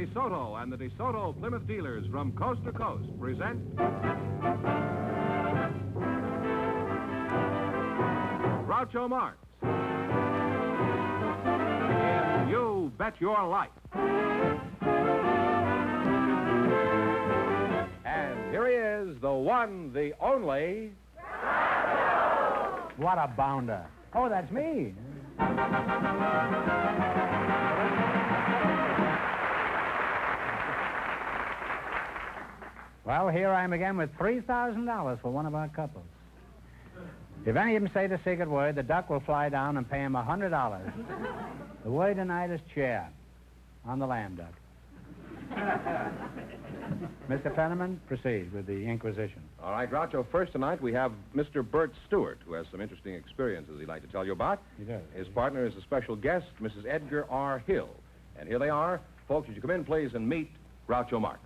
DeSoto and the DeSoto Plymouth dealers from coast to coast present Groucho Marx in You Bet Your Life. And here he is, the one, the only... What a bounder. Oh, that's me. Well, here I am again with $3,000 for one of our couples. If any of them say the secret word, the duck will fly down and pay him $100. The word tonight is chair on the lamb duck. Mr. Fenneman, proceed with the inquisition. All right, Groucho, first tonight we have Mr. Bert Stewart, who has some interesting experiences he'd like to tell you about. He does. His partner is a special guest, Mrs. Edgar R. Hill. And here they are. Folks, would you come in, please, and meet Groucho Marx.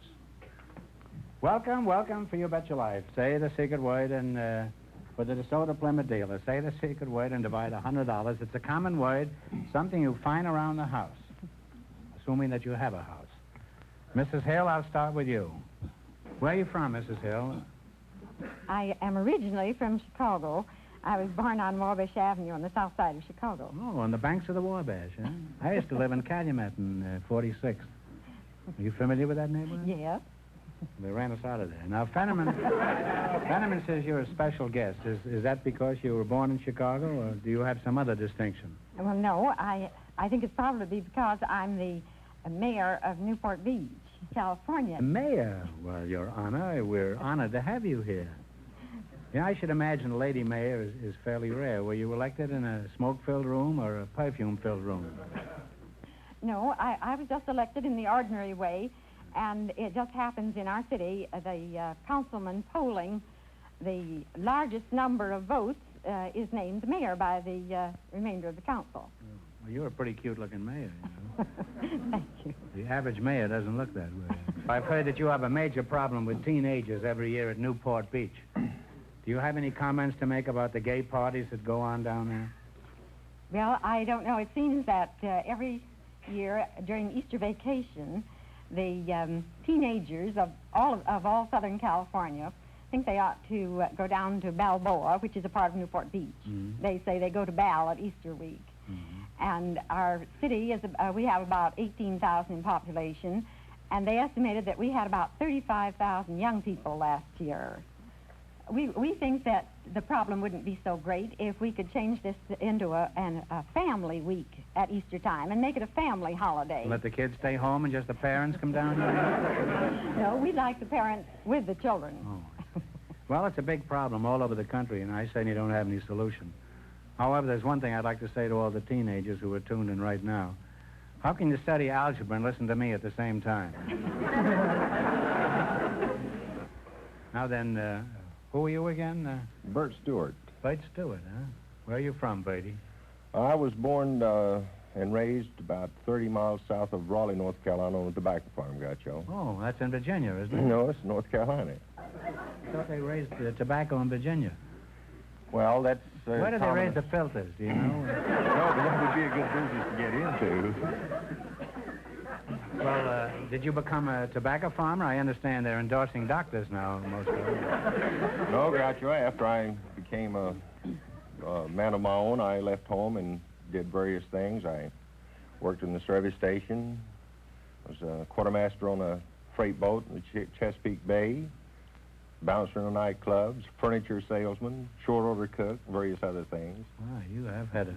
Welcome, welcome for You Bet Your Life. Say the secret word and for the DeSoto Plymouth dealer, say the secret word and divide $100. It's a common word, something you find around the house, assuming that you have a house. Mrs. Hill, I'll start with you. Where are you from, Mrs. Hill? I am originally from Chicago. I was born on Wabash Avenue on the south side of Chicago. Oh, on the banks of the Wabash, huh? I used to live in Calumet in 46th. Are you familiar with that neighborhood? Yes. They ran us out of there. Now, Fenneman says you're a special guest. Is that because you were born in Chicago, or do you have some other distinction? Well, no, I think it's probably because I'm the mayor of Newport Beach, California. Mayor? Well, Your Honor, we're honored to have you here. Yeah, I should imagine a lady mayor is fairly rare. Were you elected in a smoke-filled room or a perfume-filled room? No, I was just elected in the ordinary way, and it just happens in our city, the councilman polling the largest number of votes is named mayor by the remainder of the council. Well, you're a pretty cute-looking mayor, you know. Thank you. The average mayor doesn't look that way. I've heard that you have a major problem with teenagers every year at Newport Beach. Do you have any comments to make about the gay parties that go on down there? Well, I don't know. It seems that every year during Easter vacation, the teenagers of all Southern California think they ought to go down to Balboa, which is a part of Newport Beach. Mm-hmm. They say they go to Bal at Easter week. Mm-hmm. And our city is, we have about 18,000 in population, and they estimated that we had about 35,000 young people last year. We think that the problem wouldn't be so great if we could change this into a family week at Easter time and make it a family holiday. Let the kids stay home and just the parents come down here? No, we'd like the parents with the children. Oh. Well, it's a big problem all over the country, and I certainly don't have any solution. However, there's one thing I'd like to say to all the teenagers who are tuned in right now. How can you study algebra and listen to me at the same time? Now then, who are you again? Bert Stewart. Bert Stewart, huh? Where are you from, Bertie? I was born and raised about 30 miles south of Raleigh, North Carolina, on a tobacco farm, Groucho. Oh, that's in Virginia, isn't it? No, it's North Carolina. I thought they raised tobacco in Virginia. Well, that's... Where do they raise the filters, do you know? No, but that would be a good business to get into. Well, did you become a tobacco farmer? I understand they're endorsing doctors now, most of them. No, Groucho, after I became a man of my own, I left home and did various things. I worked in the service station, was a quartermaster on a freight boat in the Chesapeake Bay, bouncer in the nightclubs, furniture salesman, short order cook, various other things. Wow, you have had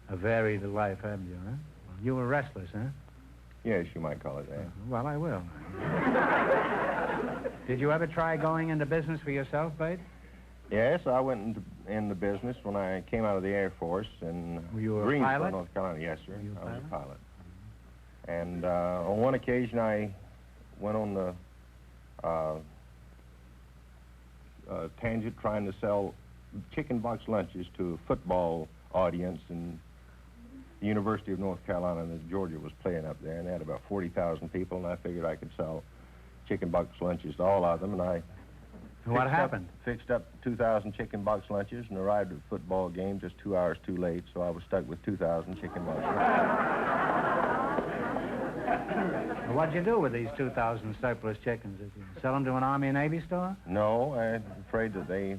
a varied life, haven't you, huh? You were restless, huh? Yes, you might call it that. Well, I will. Did you ever try going into business for yourself, Bate? Yes, I went into business when I came out of the Air Force in Were you a Greensboro, pilot? North Carolina. Yes, sir. Were you a I was a pilot? pilot. And on one occasion, I went on the tangent trying to sell chicken box lunches to a football audience in the University of North Carolina that Georgia was playing up there, and they had about 40,000 people, and I figured I could sell chicken box lunches to all of them, and I What happened? Fixed up 2,000 chicken box lunches and arrived at the football game just 2 hours too late, so I was stuck with 2,000 chicken box lunches. What'd you do with these 2,000 surplus chickens? Did you sell them to an Army and Navy store? No, I'm afraid that they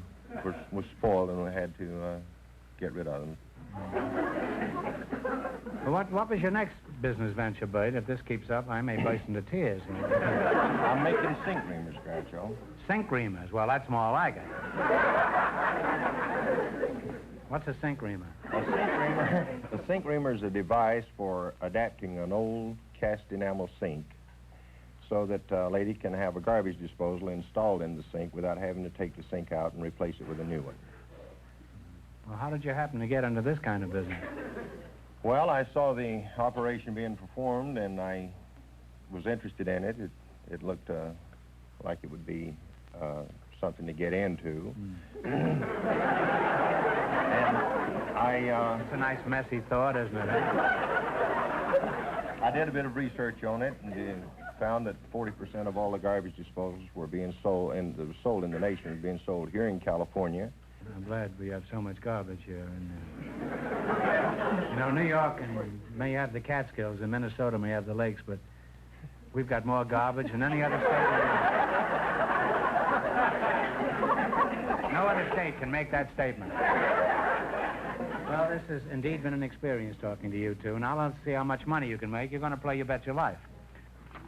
were spoiled and we had to get rid of them. Well, what was your next business venture, Bud? If this keeps up, I may burst into tears. I'm making sink reamers, Groucho. Sink reamers? Well, that's more like it. What's a sink reamer? A sink reamer is a device for adapting an old cast enamel sink so that a lady can have a garbage disposal installed in the sink without having to take the sink out and replace it with a new one. Well, how did you happen to get into this kind of business? Well, I saw the operation being performed, and I was interested in it. It looked like it would be something to get into. And It's a nice, messy thought, isn't it? I did a bit of research on it and found that 40% of all the garbage disposals were being sold, and that was sold in the nation, was being sold here in California. I'm glad we have so much garbage here. And, you know, New York and may have the Catskills, and Minnesota may have the lakes, but we've got more garbage than any other state. No other state can make that statement. Well, this has indeed been an experience talking to you two. Now let's see how much money you can make. You're going to play You Bet Your Life.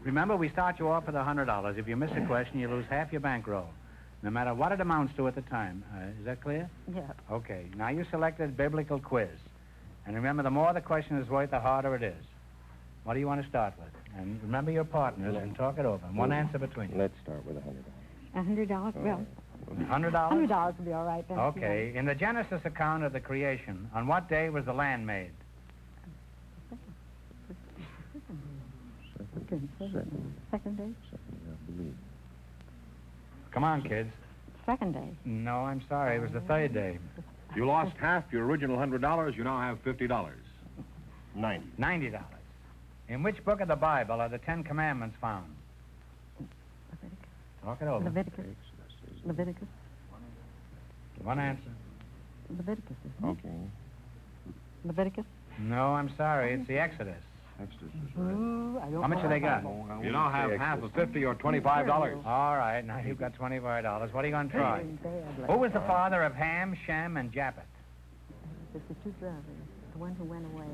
Remember, we start you off with $100. If you miss a question, you lose half your bankroll, no matter what it amounts to at the time. Is that clear? Yeah. Okay. Now you selected biblical quiz. And remember, the more the question is worth, the harder it is. What do you want to start with? And remember your partners and talk it over. One answer between you. Let's start with $100. $100? Well, $100? $100 would be all right then. Okay. In the Genesis account of the creation, on what day was the land made? Second day? I believe. Come on, kids. Second day. No, I'm sorry. It was the third day. You lost half your original $100. You now have $50. 90. $90. In which book of the Bible are the Ten Commandments found? Leviticus. Talk it over. Leviticus. Leviticus. One answer. Leviticus, isn't it? Okay. Leviticus? No, I'm sorry. It's the Exodus. Ooh, I don't How much know have they about got? that. You now have half of 50 or $25. All right, now you've got $25. What are you going to try? Who was the father of Ham, Shem, and Japheth? It's the two brothers, the one who went away.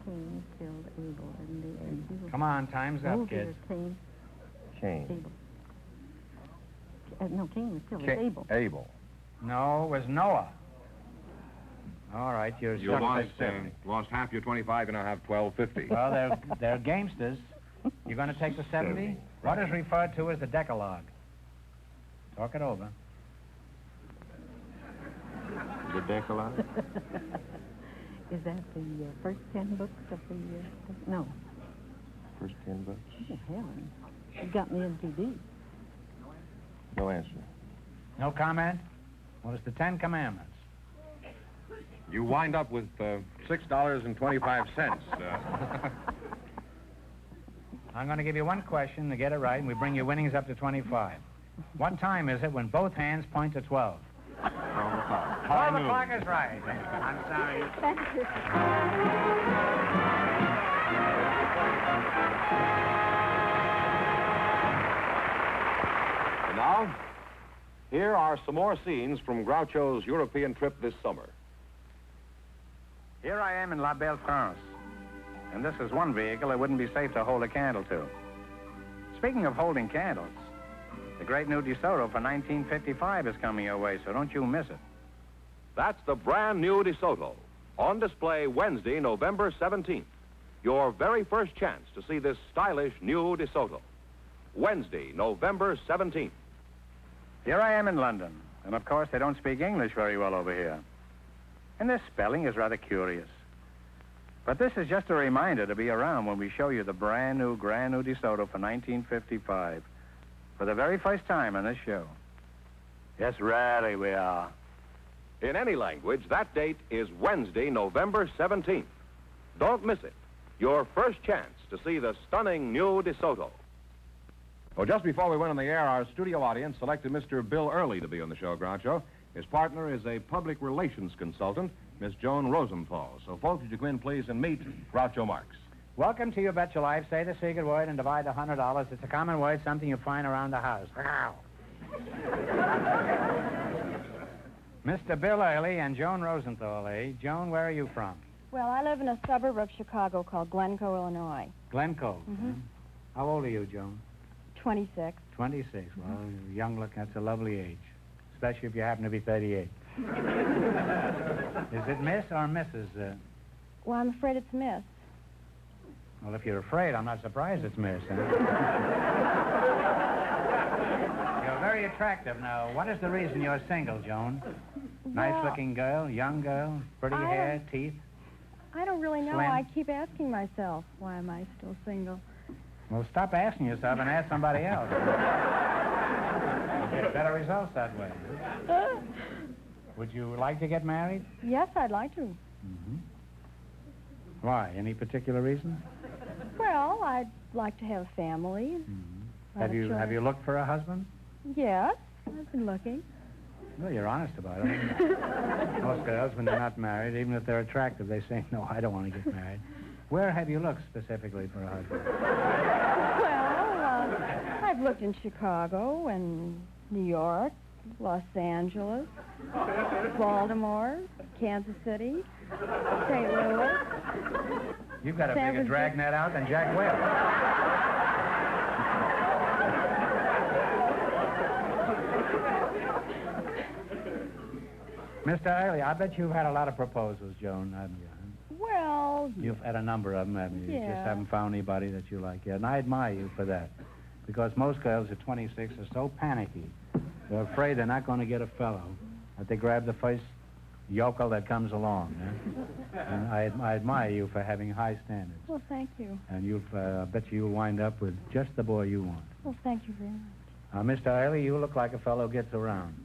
Cain killed Abel, and he was... Come on, time's up, kids. Cain. Cain. Abel. No, Cain was killed. It was Abel. Abel. No, it was Noah. All right, you're You stuck lost, with 70. lost half your 25. You now have $12.50. Well, they're gamesters. You're going to take the 70? What is referred to as the Decalogue? Talk it over. The Decalogue? Is that the first 10 books of the... no. First 10 books? Oh, heaven. You got me into these. No answer. No comment? Well, it's the Ten Commandments. You wind up with $6.25. I'm going to give you one question to get it right, and we bring your winnings up to 25. What time is it when both hands point to 12? 12 o'clock. 12 o'clock is right. I'm sorry. Thank you. And now, here are some more scenes from Groucho's European trip this summer. Here I am in La Belle France, and this is one vehicle it wouldn't be safe to hold a candle to. Speaking of holding candles, the great new DeSoto for 1955 is coming your way, so don't you miss it. That's the brand new DeSoto, on display Wednesday, November 17th. Your very first chance to see this stylish new DeSoto. Wednesday, November 17th. Here I am in London, and of course they don't speak English very well over here. And this spelling is rather curious. But this is just a reminder to be around when we show you the brand new DeSoto for 1955 for the very first time on this show. Yes, really we are. In any language, that date is Wednesday, November 17th. Don't miss it. Your first chance to see the stunning new DeSoto. Well, just before we went on the air, our studio audience selected Mr. Bill Early to be on the show, Groucho. His partner is a public relations consultant, Miss Joan Rosenthal. So, folks, would you come in, please, and meet Groucho Marx. Welcome to You Bet Your Life. Say the secret word and divide the $100. It's a common word, something you find around the house. Ow. Mr. Bill Early and Joan Rosenthal, eh? Joan, where are you from? Well, I live in a suburb of Chicago called Glencoe, Illinois. Glencoe. Mm-hmm. How old are you, Joan? 26. 26. Well, young look, that's a lovely age. Especially if you happen to be 38. Is it Miss or Mrs.? Well, I'm afraid it's Miss. Well, if you're afraid, I'm not surprised it's Miss. Huh? You're very attractive. Now, what is the reason you're single, Joan? Nice-looking girl, young girl, pretty hair, teeth? I don't really know. Slim? I keep asking myself, why am I still single? Well, stop asking yourself and ask somebody else. You'll get better results that way. Would you like to get married? Yes, I'd like to. Mm-hmm. Why? Any particular reason? Well, I'd like to have a family. Mm-hmm. Have you looked for a husband? Yes, I've been looking. Well, you're honest about it. Most girls, when they're not married, even if they're attractive, they say, no, I don't want to get married. Where have you looked specifically for a husband? Well, I've looked in Chicago and New York, Los Angeles, Baltimore, Kansas City, St. Louis. You've got a bigger dragnet out than Jack Webb. Mr. Early, I bet you've had a lot of proposals, Joan, haven't you? Well, You've had a number of them, haven't you? You Yeah. just haven't found anybody that you like yet. And I admire you for that. Because most girls at 26 are so panicky. They're afraid they're not going to get a fellow. That they grab the first yokel that comes along. Yeah? And I admire you for having high standards. well, thank you. And I bet you'll wind up with just the boy you want. Well, thank you very much. Mr. Early, you look like a fellow gets around.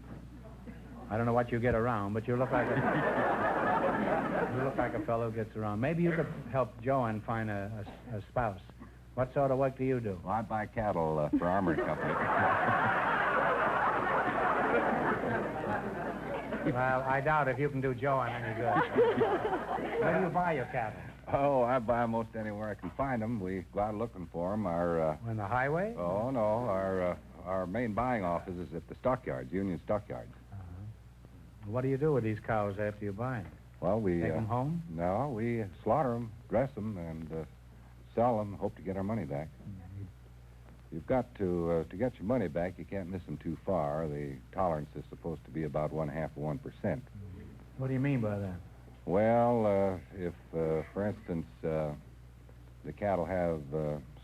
I don't know what you get around, but you look like a fellow gets around. Maybe you could help Joan find a spouse. What sort of work do you do? Well, I buy cattle for Armory Company. Well, I doubt if you can do Joan any good. Where do you buy your cattle? Oh, I buy 'em most anywhere I can find them. We go out looking for them. On the highway? Oh, no. Our main buying office is at the stockyards, Union Stockyards. What do you do with these cows after you buy them? Well, we... Take them home? No, we slaughter them, dress them, and sell them, hope to get our money back. You've got to get your money back, you can't miss them too far. The tolerance is supposed to be about 0.5% of 1%. What do you mean by that? Well, if, for instance, the cattle have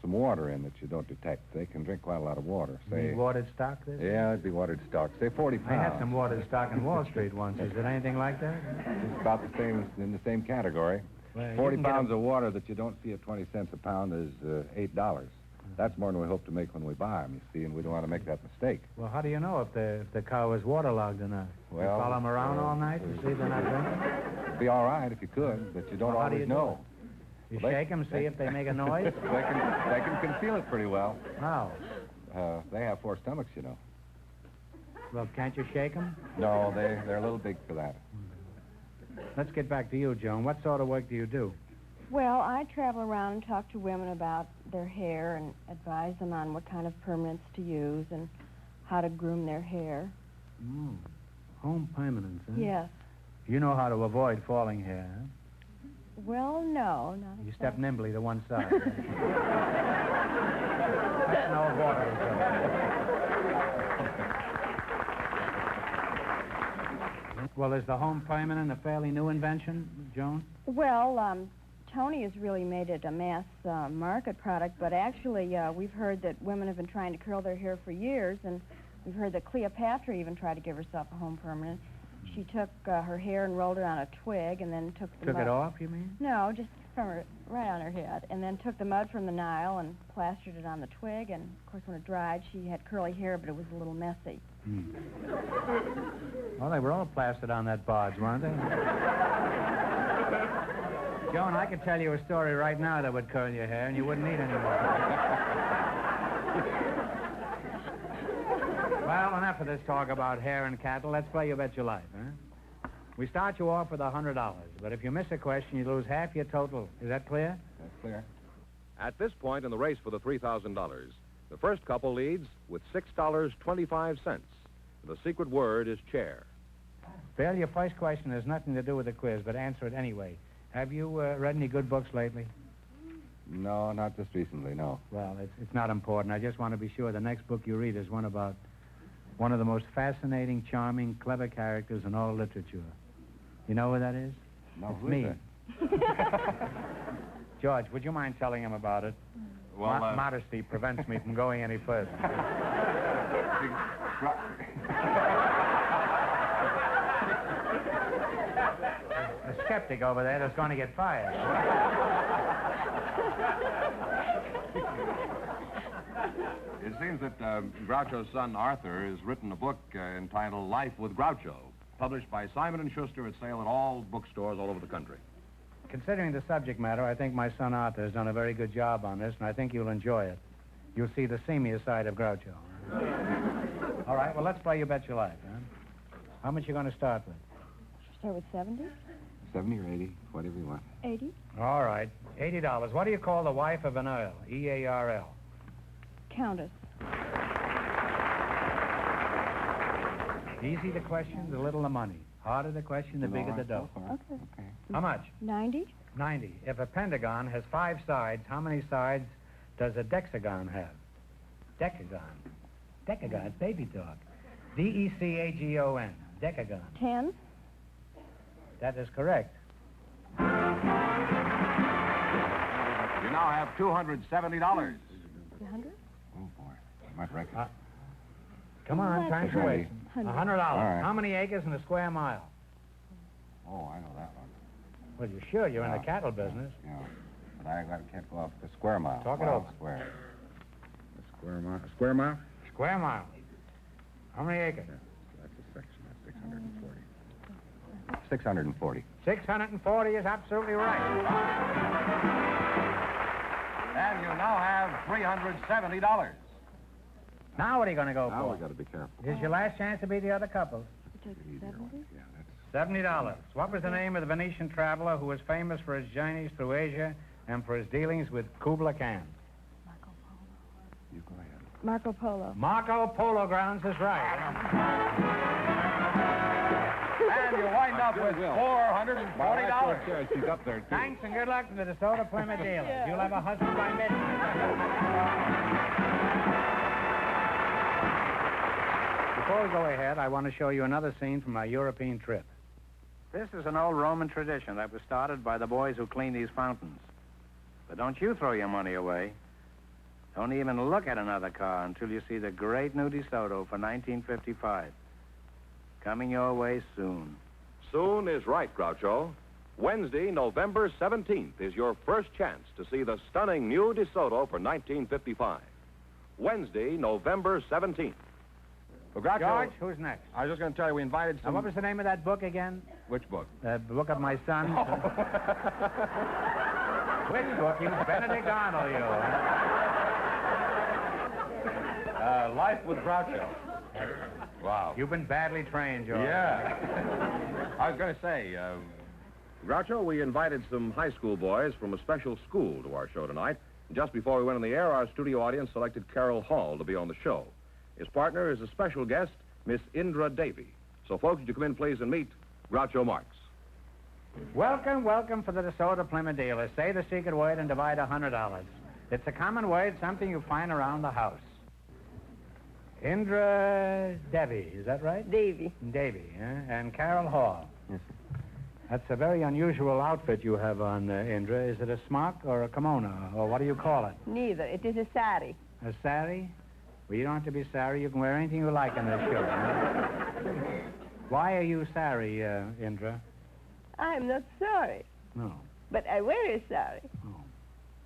some water in that you don't detect, they can drink quite a lot of water. You mean watered stock, this? Yeah, it'd be watered stock. Say 40 pounds. I had some watered stock in Wall Street once. Is it anything like that? It's about the same, in the same category. Well, 40 pounds of water that you don't see at 20 cents a pound is $8. That's more than we hope to make when we buy them, you see, and we don't want to make that mistake. Well, how do you know if the cow is waterlogged or not? Well, you follow them around all night to see if they're not drinking? It'd be all right if you could, but you don't Well, how do always you do know. You Well, shake them, see if they make a noise? They can conceal it pretty well. How? They have 4 stomachs, you know. Well, can't you shake them? No, they're a little big for that. Let's get back to you, Joan. What sort of work do you do? Well, I travel around and talk to women about their hair and advise them on what kind of permanents to use and how to groom their hair. Home permanence, huh? Yes. You know how to avoid falling hair, huh? Well, no, not You exactly. step nimbly to one side. That's no water. Well, is the home permanent a fairly new invention, Joan? Well, Tony has really made it a mass market product, but actually we've heard that women have been trying to curl their hair for years, and we've heard that Cleopatra even tried to give herself a home permanent. She took her hair and rolled it on a twig, and then took the Took mud. it off, you mean? No, just from her, right on her head, and then took the mud from the Nile and plastered it on the twig, and of course when it dried she had curly hair, but it was a little messy. Well, they were all plastered on that barge, weren't they? Joan, I could tell you a story right now that would curl your hair, and you wouldn't need any more. Well, enough of this talk about hair and cattle. Let's play You Bet Your Life, huh? We start you off with $100, but if you miss a question, you lose half your total. Is that clear? That's clear. At this point in the race for the $3,000, the first couple leads with $6.25. The secret word is chair. Bill, your first question has nothing to do with the quiz, but answer it anyway. Have you read any good books lately? No, not just recently, no. Well, it's not important. I just want to be sure the next book you read is one about one of the most fascinating, charming, clever characters in all literature. You know who that is? No, it's who me. is George, would you mind telling him about it? Well, modesty prevents me from going any further. A skeptic over there that's going to get fired. It seems that Groucho's son Arthur has written a book entitled Life with Groucho, published by Simon & Schuster at sale at all bookstores all over the country. Considering the subject matter, I think my son Arthur has done a very good job on this, and I think you'll enjoy it. You'll see the seamier side of Groucho. All right, well, let's play You Bet Your Life, huh? How much you going to start with? Start with 70? 70 or 80, whatever you want. 80? All right, $80. What do you call the wife of an earl? E-A-R-L. Countess. Easy the question, the little the money. Harder the question, the bigger the dough. Okay. How much? 90? 90. If a pentagon has 5 sides, how many sides does a decagon have? Decagon. Decagon, baby talk. D-E-C-A-G-O-N. Decagon. 10? That is correct. You now have $270. 100? Oh, boy. I might reckon. Come on, time's away. $100. right. How many acres in a square mile? Oh, I know that one. Well, you're sure you're in the cattle business. Yeah. But can't go off the square mile. Talk it Mile over. Square. The square mile? Square mile? Square mile. How many acres? That's a section. That's 640. 640. 640 is absolutely right. And you now have $370. Now what are you going to go Now for? we got to be careful. Here's your last chance to beat the other couples. We took Easier 70? one. Yeah, that's... $70. What was the name of the Venetian traveler who was famous for his journeys through Asia and for his dealings with Kubla Khan? You go ahead. Marco Polo. Marco Polo Grounds is right. And you wind up with $440. She's up there, too. Thanks and good luck to the DeSoto Plymouth dealers. You'll have a husband by midnight. Before we go ahead, I want to show you another scene from our European trip. This is an old Roman tradition that was started by the boys who clean these fountains. But don't you throw your money away. Don't even look at another car until you see the great new DeSoto for 1955. Coming your way soon. Soon is right, Groucho. Wednesday, November 17th, is your first chance to see the stunning new DeSoto for 1955. Wednesday, November 17th. Well, Groucho, George, who's next? I was just going to tell you, we invited Now, some... what was the name of that book again? Which book? The book of my son. Which book? You Benedict Arnold, you. Life with Groucho. Wow. You've been badly trained, George. Yeah. I was going to say, Groucho, we invited some high school boys from a special school to our show tonight. Just before we went on the air, our studio audience selected Carol Hall to be on the show. His partner is a special guest, Miss Indra Devi. So, folks, would you come in, please, and meet Groucho Marx. Welcome, welcome for the DeSoto Plymouth dealers. Say the secret word and divide $100. It's a common word, something you find around the house. Indra Devi, is that right? Davy. Davy, and Carol Hall. Yes, That's a very unusual outfit you have on, Indra. Is it a smock or a kimono, or what do you call it? Neither. It is a sari. A sari? Well, you don't have to be sari. You can wear anything you like in this show. Why are you sari, Indra? I'm not sorry, No. but I wear a sari Oh.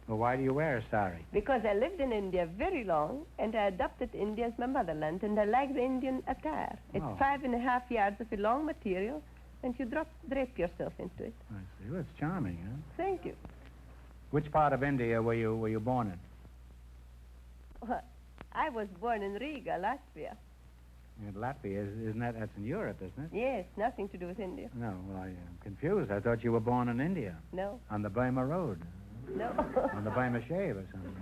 Well, why do you wear a sari? because I lived in India very long, and I adopted India as my motherland, and I like the Indian attire. It's Oh. 5.5 yards of a long material, and you drape yourself into it. I see. Well, it's charming, huh? Thank you. Which part of India were you born in? Well, I was born in Riga, Latvia. In Latvia, isn't that? That's in Europe, isn't it? Yes, nothing to do with India. No, well, I am confused. I thought you were born in India, No. on the Burma Road. No. On the papier-mâché or something.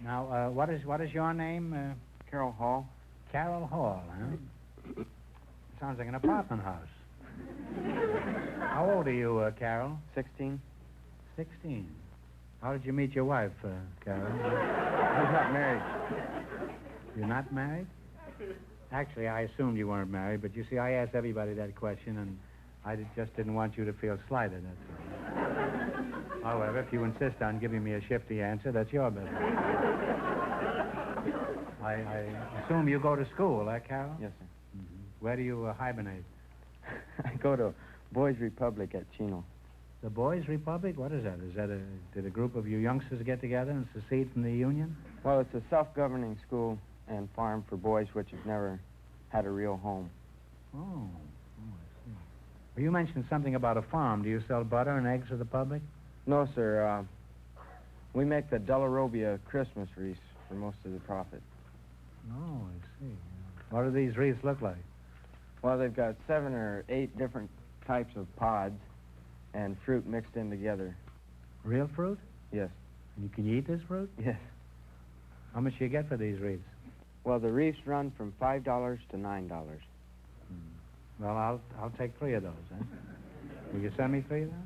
Now, what is your name? Carol Hall. Carol Hall, huh? Sounds like an apartment house. How old are you, Carol? 16. 16. How did you meet your wife, Carol? I'm not married. You're not married? Actually, I assumed you weren't married, but you see, I asked everybody that question, and just didn't want you to feel slighted, that's all. However, if you insist on giving me a shifty answer, that's your business. I assume you go to school, Carol? Yes, sir. Mm-hmm. Where do you hibernate? I go to Boys Republic at Chino. The Boys Republic? What is that? Did a group of you youngsters get together and secede from the Union? Well, it's a self-governing school and farm for boys which have never had a real home. Oh, I see. Well, you mentioned something about a farm. Do you sell butter and eggs to the public? No, sir. We make the Delarobia Christmas wreaths for most of the profit. Oh, I see. What do these wreaths look like? Well, they've got 7 or 8 different types of pods and fruit mixed in together. Real fruit? Yes. And you can eat this fruit? Yes. How much do you get for these wreaths? Well, the wreaths run from $5 to $9. Well, I'll take 3 of those, huh? Will you send me 3 of those?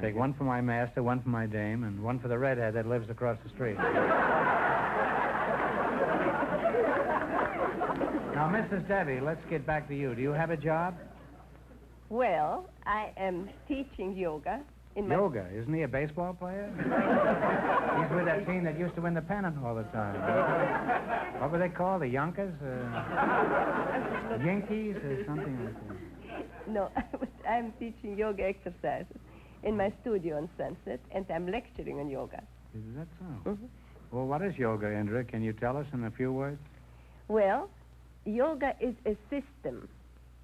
Take one for my master, one for my dame, and one for the redhead that lives across the street. Now, Mrs. Devi, let's get back to you. Do you have a job? Well, I am teaching yoga in my... Yoga? Isn't he a baseball player? He's with that team that used to win the pennant all the time. What were they called? The Yonkers? Yankees or something like that? No, I'm teaching yoga exercises in my studio on Sunset, and I'm lecturing on yoga. Is that so? Mm-hmm. Well, what is yoga, Indra? Can you tell us in a few words? Well, yoga is a system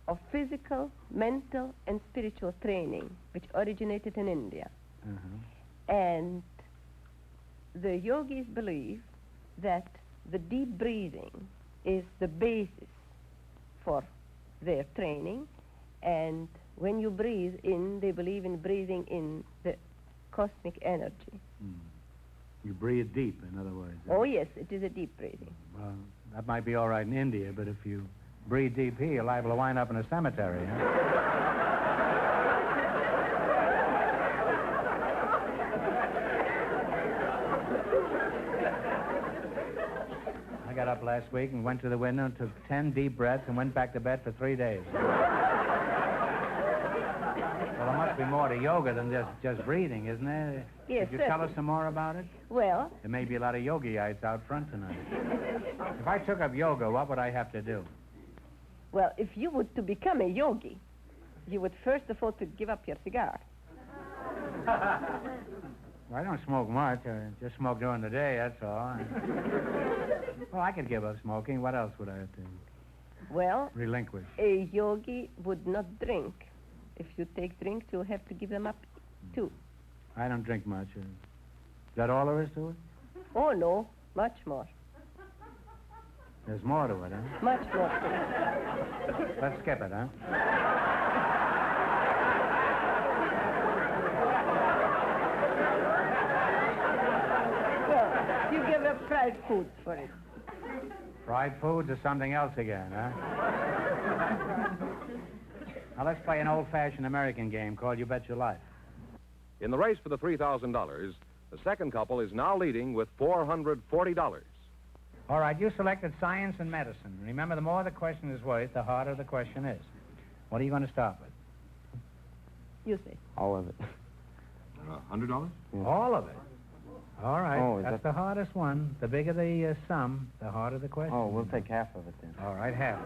of physical, mental, and spiritual training which originated in India. Uh-huh. And the yogis believe that the deep breathing is the basis for their training, and when you breathe in, they believe in breathing in the cosmic energy. You breathe deep, in other words. Oh, yes, it is a deep breathing. Well, that might be all right in India, but if you breathe deep here, you're liable to wind up in a cemetery, huh? I got up last week and went to the window and took 10 deep breaths and went back to bed for 3 days. Well, there must be more to yoga than just breathing, isn't there? Yes, Could you tell us certainly. some more about it? Well, There may be a lot of yogi-ites out front tonight. If I took up yoga, what would I have to do? well, if you would to become a yogi, you would first of all to give up your cigar. Well, I don't smoke much. I just smoke during the day, that's all. Well, I could give up smoking. What else would I have to Well, relinquish? a yogi would not drink. If you take drinks, you'll have to give them up too. I don't drink much. Is that all there is to it? Oh, no, much more. There's more to it, huh? Much more to it. Let's skip it, huh? Well, you give up fried foods for it. Fried foods or something else again, huh? Now, let's play an old-fashioned American game called You Bet Your Life. In the race for the $3,000, the second couple is now leading with $440. All right, you selected science and medicine. Remember, the more the question is worth, the harder the question is. What are you going to start with? You say. All of it. $100? All of it. All right, Oh, is that's that- the hardest one. The bigger the sum, the harder the question. Oh, we'll take half of it then. All right, half.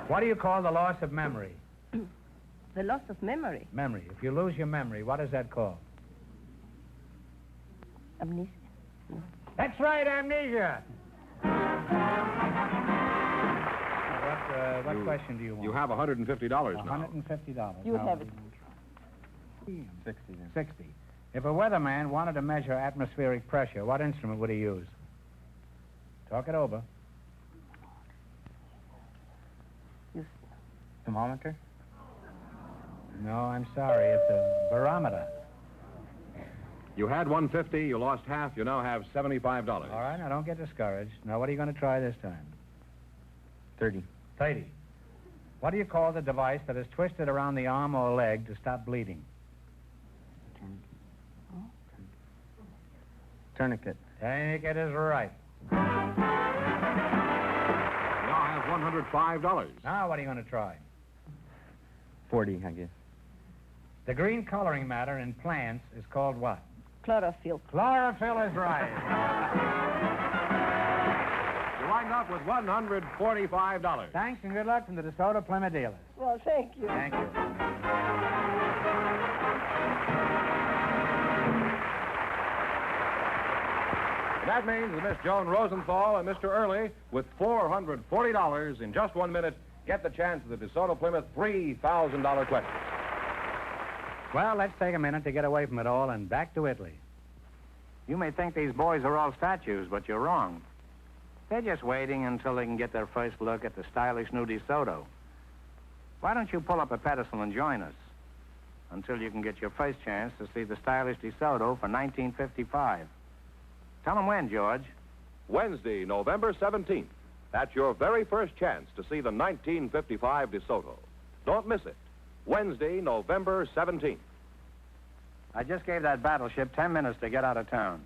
What do you call the loss of memory? The loss of memory. Memory. If you lose your memory, what is that called? Amnesia. That's right, amnesia. What question do you want? You have $150 now. $150. You have it. 60 then. 60. If a weatherman wanted to measure atmospheric pressure, what instrument would he use? Talk it over. Thermometer? No, I'm sorry. It's a barometer. You had $150, you lost half, you now have $75. All right, now don't get discouraged. Now, what are you going to try this time? 30. 30. What do you call the device that is twisted around the arm or leg to stop bleeding? Tourniquet. Tourniquet is right. You now have $105. Now, what are you going to try? 40, I guess. The green coloring matter in plants is called what? Chlorophyll. Chlorophyll is right. You wind up with $145. Thanks and good luck from the DeSoto Plymouth dealers. Well, thank you. Thank you. That means that Miss Joan Rosenthal and Mr. Early, with $440 in just 1 minute, get the chance of the DeSoto Plymouth $3,000 question. Well, let's take a minute to get away from it all and back to Italy. You may think these boys are all statues, but you're wrong. They're just waiting until they can get their first look at the stylish new DeSoto. Why don't you pull up a pedestal and join us until you can get your first chance to see the stylish DeSoto for 1955? Tell them when, George. Wednesday, November 17th. That's your very first chance to see the 1955 DeSoto. Don't miss it. Wednesday, November 17th. I just gave that battleship 10 minutes to get out of town.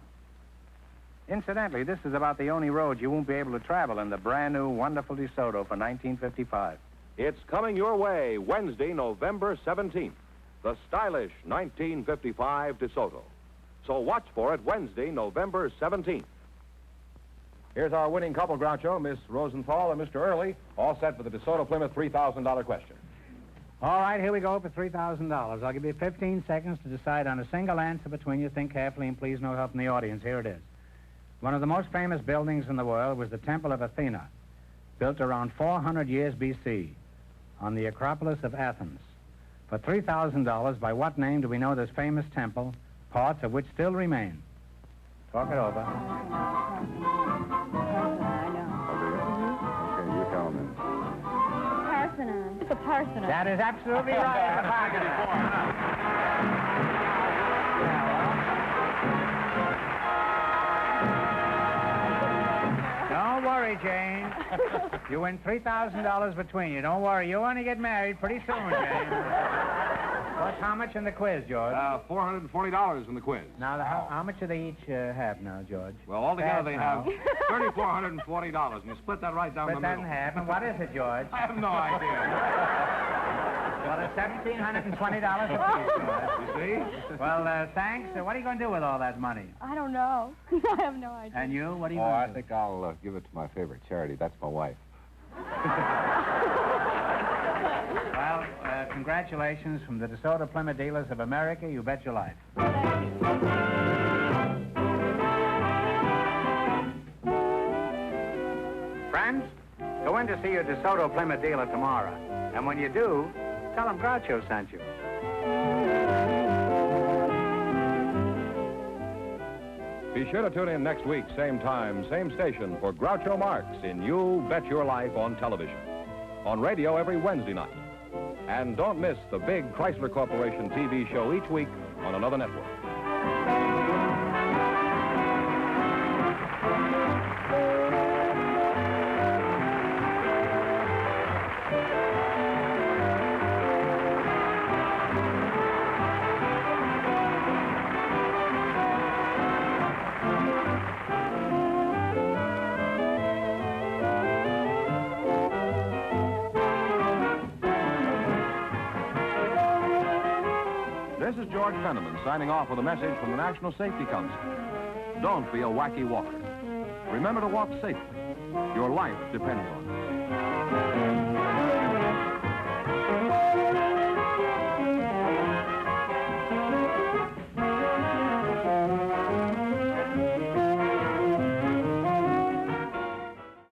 Incidentally, this is about the only road you won't be able to travel in the brand new, wonderful DeSoto for 1955. It's coming your way Wednesday, November 17th. The stylish 1955 DeSoto. So watch for it Wednesday, November 17th. Here's our winning couple, Groucho, Miss Rosenthal and Mr. Early, all set for the DeSoto Plymouth $3,000 question. All right, here we go for $3,000. I'll give you 15 seconds to decide on a single answer between you. Think carefully and please no help from the audience. Here it is. One of the most famous buildings in the world was the Temple of Athena, built around 400 years B.C. on the Acropolis of Athens. For $3,000, by what name do we know this famous temple, parts of which still remain? Talk it over. Okay, you tell me. Parthenon. It's a Parthenon. That is absolutely right. Don't worry, Jane. You win $3,000 between you. Don't worry. You want to get married pretty soon, Jane. What's how much in the quiz, George? $440 in the quiz. Now, how much do they each have now, George? Well, altogether they have Pass $3,440, and you split that right down Split the that middle. in half. And what is it, George? I have no idea. Well, it's $1,720 apiece, George. You see? Well, thanks. What are you going to do with all that money? I don't know. I have no idea. And you? What are you Oh, going I to do? think I'll give it to my favorite charity. That's my wife. Well, congratulations from the DeSoto Plymouth Dealers of America. You bet your life. Friends, go in to see your DeSoto Plymouth dealer tomorrow. And when you do, tell them Groucho sent you. Be sure to tune in next week, same time, same station, for Groucho Marx in You Bet Your Life on television. On radio every Wednesday night. And don't miss the big Chrysler Corporation TV show each week on another network. This is George Fenneman signing off with a message from the National Safety Council. Don't be a wacky walker. Remember to walk safely. Your life depends on it.